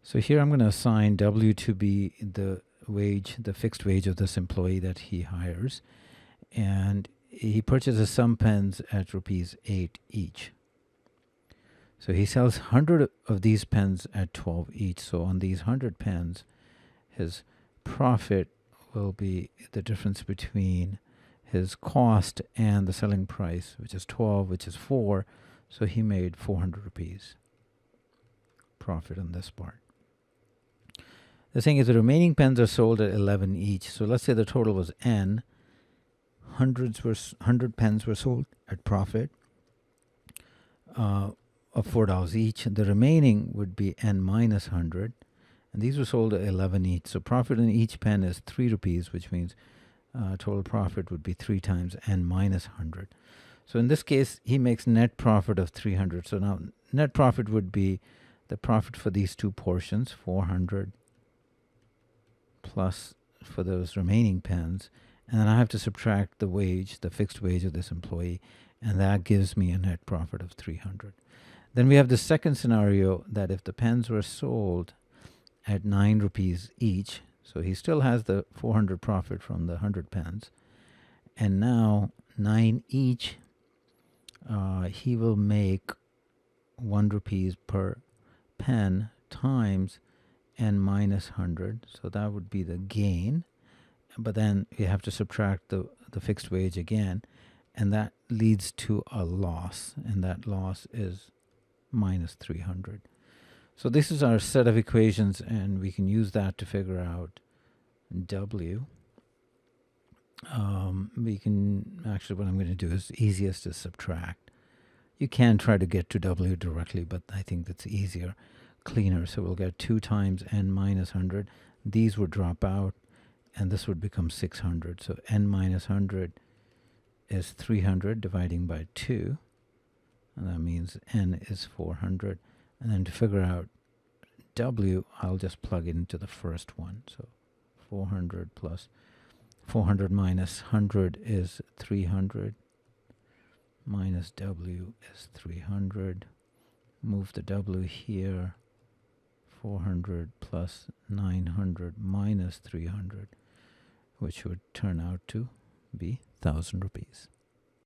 So here I'm going to assign W to be the wage, the fixed wage of this employee that he hires. And he purchases some pens at rupees 8 each. So he sells 100 of these pens at 12 each. So on these 100 pens, his profit will be the difference between his cost and the selling price, which is 12, which is 4. So he made 400 rupees profit on this part. The thing is, the remaining pens are sold at 11 each. So let's say the total was N. 100 pens were sold at profit of $4 each. The remaining would be N minus 100. And these were sold at 11 each. So profit in each pen is 3 rupees, which means total profit would be 3 times N minus 100. So in this case, he makes net profit of 300. So now net profit would be the profit for these two portions, 400 plus for those remaining pens. And then I have to subtract the wage, the fixed wage of this employee, and that gives me a net profit of 300. Then we have the second scenario that if the pens were sold at 9 rupees each, so he still has the 400 profit from the 100 pens, and now 9 each, he will make 1 rupees per pen times N minus 100. So that would be the gain. But then you have to subtract the fixed wage again, and that leads to a loss, and that loss is minus 300. So this is our set of equations, and we can use that to figure out W. We can actually, what I'm going to do is easiest is subtract. You can try to get to W directly, but I think that's easier, cleaner. So we'll get 2 times N minus 100. These would drop out, and this would become 600. So N minus 100 is 300 dividing by 2. And that means N is 400. And then to figure out W, I'll just plug it into the first one. So 400 plus 400 minus 100 is 300. Minus W is 300. Move the W here. 400 plus 900 minus 300, which would turn out to be 1,000 rupees.